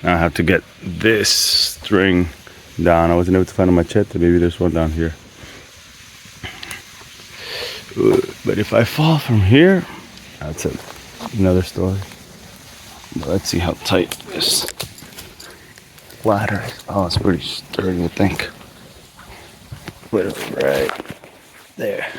Now I have to get this string down. I wasn't able to find a machete. Maybe there's one down here. But if I fall from here, that's another story. But let's see how tight this ladder is. Oh, it's pretty sturdy, I think. Put it right there.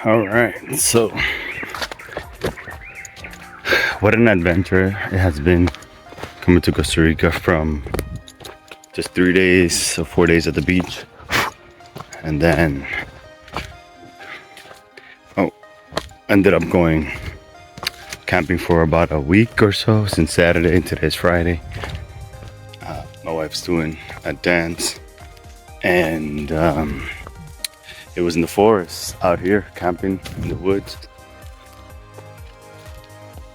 All right, so what an adventure it has been coming to Costa Rica from just 3 days or 4 days at the beach, and then ended up going camping for about a week or so since Saturday, and today's Friday. My wife's doing a dance, and it was in the forest out here camping in the woods,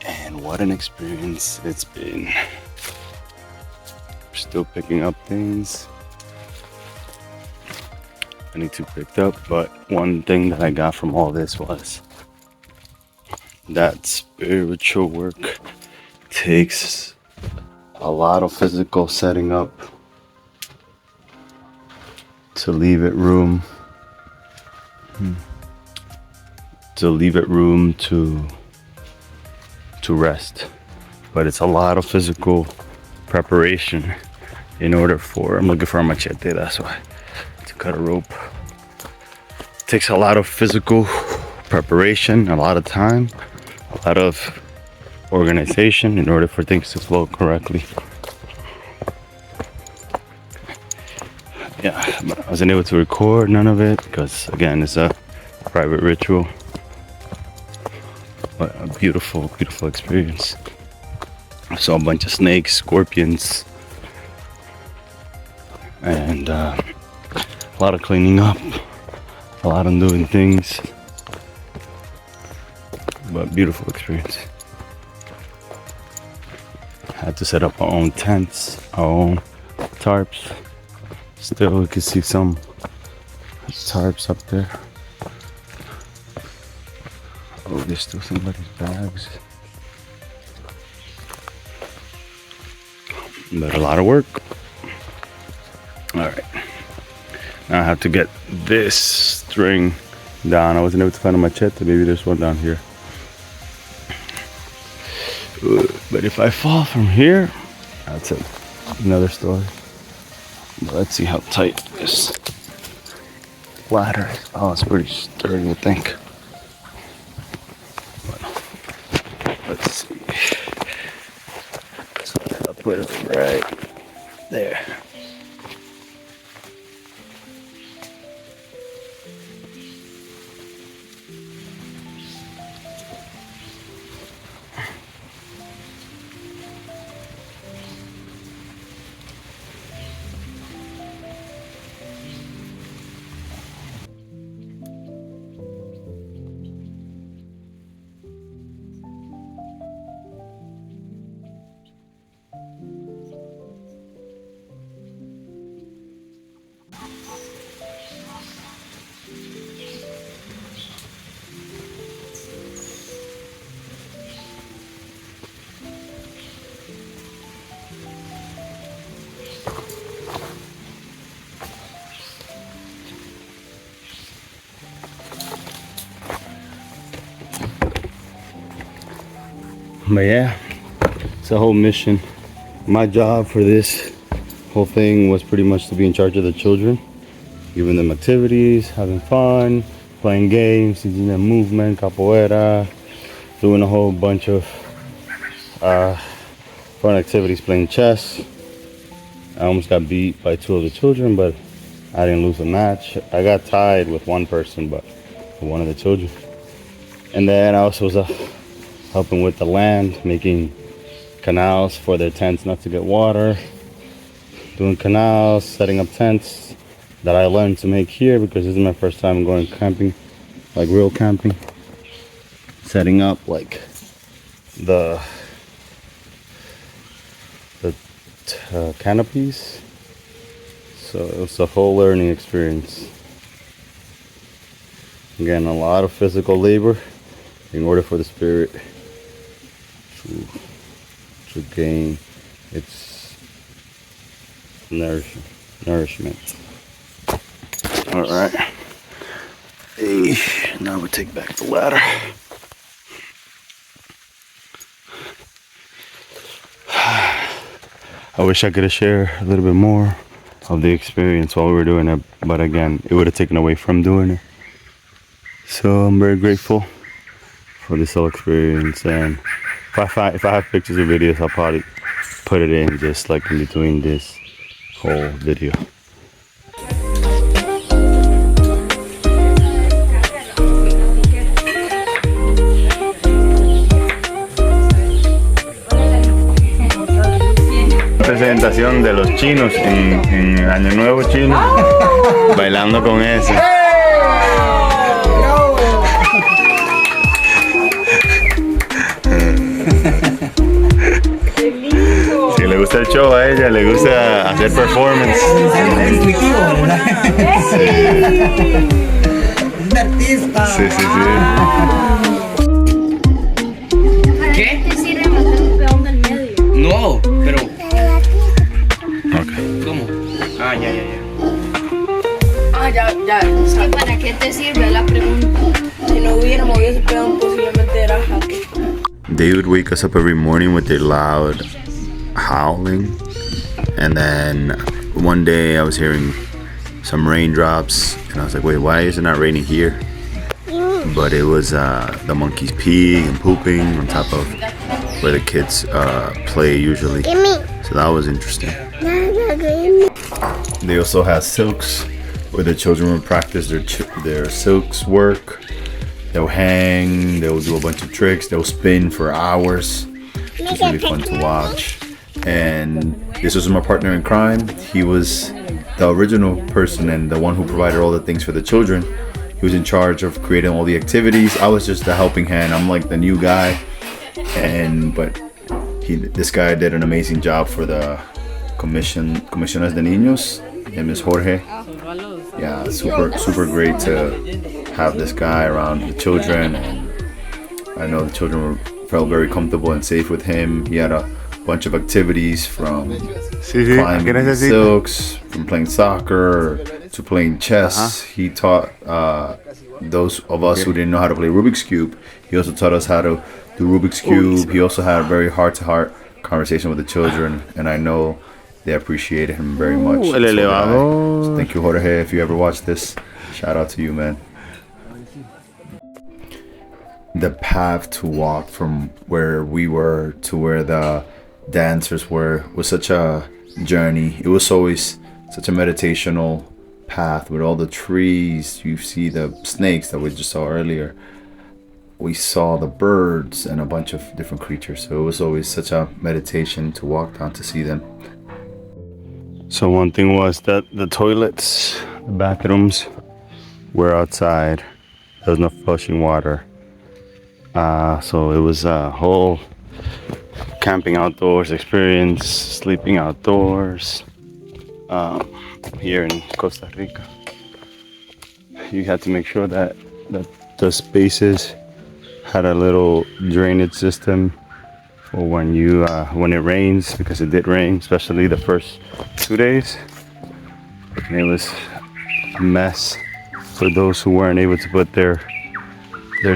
and what an experience it's been. Still picking up things I need to pick up, but one thing that I got from all this was that spiritual work takes a lot of physical setting up to leave it room to rest. But it's a lot of physical preparation in order for, I'm looking for a machete, that's why, to cut a rope. It takes a lot of physical preparation, a lot of time, a lot of organization in order for things to flow correctly. Yeah, but I wasn't able to record none of it because, again, it's a private ritual. But a beautiful, beautiful experience. I saw a bunch of snakes, scorpions, and a lot of cleaning up, a lot of doing things. But beautiful experience. Had to set up our own tents, our own tarps. Still, we can see some tarps up there. Oh, there's still somebody's bags. But a lot of work. All right. Now I have to get this string down. I wasn't able to find a machete. Maybe there's one down here. But if I fall from here, that's another story. But let's see how tight this ladder is. Oh, it's pretty sturdy, I think. But let's see. So I'll put it right there. But yeah, it's a whole mission. My job for this whole thing was pretty much to be in charge of the children, giving them activities, having fun, playing games, teaching them movement, capoeira, doing a whole bunch of fun activities, playing chess. I almost got beat by 2 of the children, but I didn't lose the match. I got tied with one person, but one of the children. And then I also was helping with the land, making canals for their tents not to get water, doing canals, setting up tents that I learned to make here because this is my first time going camping, like real camping. Setting up like the canopies. So it was a whole learning experience. Again, a lot of physical labor in order for the spirit to gain its nourishment. All right. Hey, now we take back the ladder. I wish I could have shared a little bit more of the experience while we were doing it, but again, it would have taken away from doing it. So I'm very grateful for this whole experience, and if I have pictures or videos, I'll probably put it in just like in between this whole video. Presentación de los chinos en Año Nuevo chino, bailando con eso. Si le gusta el show a ella, le gusta hacer performance. Es intuitivo, ¿verdad? Es un artista. Sí, sí, sí. ¿Qué? ¿Te sirve matar un peón del medio? No, pero... Okay. ¿Cómo? Ah, ya. Ah, ya. Es que ¿para qué te sirve la pregunta? Si no hubiera movido ese peón, posiblemente era jaque. They would wake us up every morning with their loud howling, and then one day I was hearing some raindrops, and I was like, wait, why is it not raining here? But it was the monkeys peeing and pooping on top of where the kids play usually. So that was interesting. They also had silks where the children would practice their silks work. They'll hang, they'll do a bunch of tricks, they'll spin for hours. It's really fun to watch. And this was my partner in crime. He was the original person and the one who provided all the things for the children. He was in charge of creating all the activities. I was just the helping hand. I'm like the new guy. But this guy did an amazing job for the Comisiones de Niños. His name is Jorge. Yeah, super great to have this guy around the children, and I know the children felt very comfortable and safe with him. He had a bunch of activities from climbing silks, from playing soccer to playing chess. He taught those of us who didn't know how to play Rubik's Cube. He also taught us how to do Rubik's Cube. He also had a very heart-to-heart conversation with the children, and I know they appreciated him very much. So thank you, Jorge. If you ever watch this, shout out to you, man. The path to walk from where we were to where the dancers were was such a journey. It was always such a meditational path with all the trees. You see the snakes that we just saw earlier. We saw the birds and a bunch of different creatures. So it was always such a meditation to walk down to see them. So one thing was that the toilets, the bathrooms were outside. There was no flushing water. So it was a whole camping outdoors experience, sleeping outdoors here in Costa Rica. You had to make sure that the spaces had a little drainage system for when it rains, because it did rain, especially the first 2 days. And it was a mess for those who weren't able to put their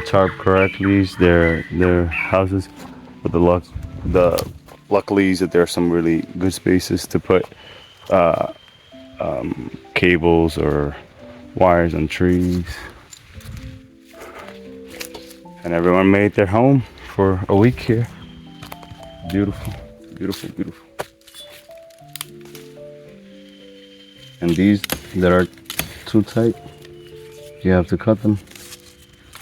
tarp correctly, their houses. But luckily that there are some really good spaces to put cables or wires on trees. And everyone made their home for a week here. Beautiful, beautiful, beautiful. And these that are too tight, you have to cut them.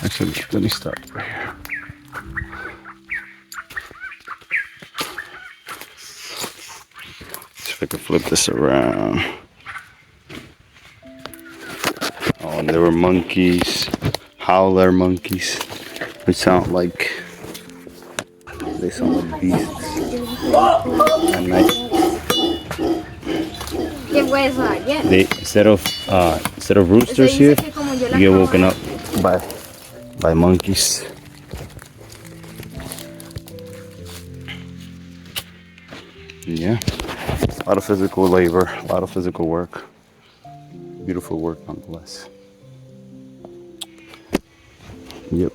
Actually, let me start right here. See if I can flip this around. Oh, and there were monkeys, howler monkeys, which sound like beasts at night. ¿Qué puede ser? They instead of roosters here, you get woken up by monkeys. Yeah, a lot of physical labor, a lot of physical work. Beautiful work nonetheless. Yep.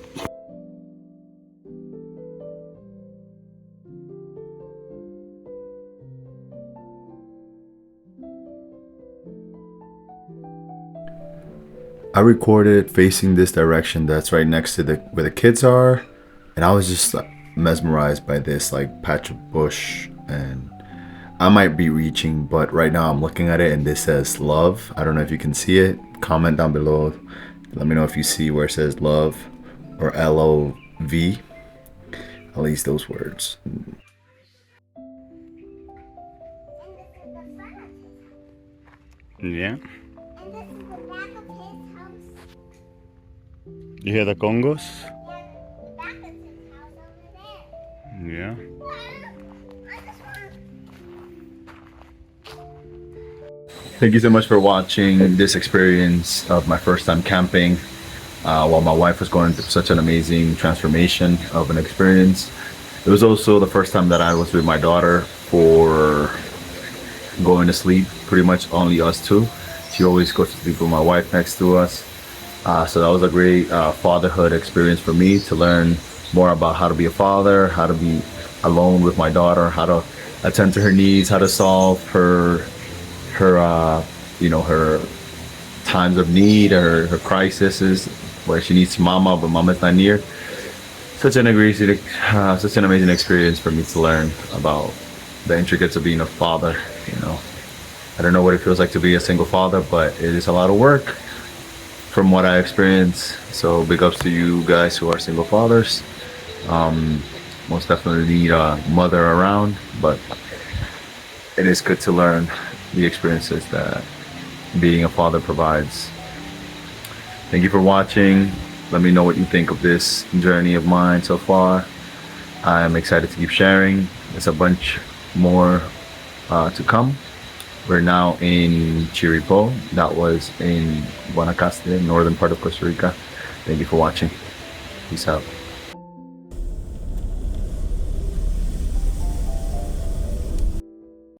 I recorded facing this direction that's right next to where the kids are, and I was just like, mesmerized by this like patch of bush, and I might be reaching, but right now I'm looking at it and this says love. I don't know if you can see it. Comment down below. Let me know if you see where it says love or L-O-V. At least those words. Yeah. You hear the congos? Yeah. Thank you so much for watching this experience of my first time camping while my wife was going through such an amazing transformation of an experience. It was also the first time that I was with my daughter for going to sleep, pretty much only us two. She always goes to sleep with my wife next to us. So that was a great fatherhood experience for me to learn more about how to be a father, how to be alone with my daughter, how to attend to her needs, how to solve her times of need, or her crises where she needs mama but mama's not near. Such an amazing experience for me to learn about the intricacies of being a father. I don't know what it feels like to be a single father, but it is a lot of work from what I experienced. So big ups to you guys who are single fathers. Most definitely need a mother around, but it is good to learn the experiences that being a father provides. Thank you for watching. Let me know what you think of this journey of mine so far. I'm excited to keep sharing. There's a bunch more to come. We're now in Chiripo. That was in Guanacaste, northern part of Costa Rica. Thank you for watching. Peace out.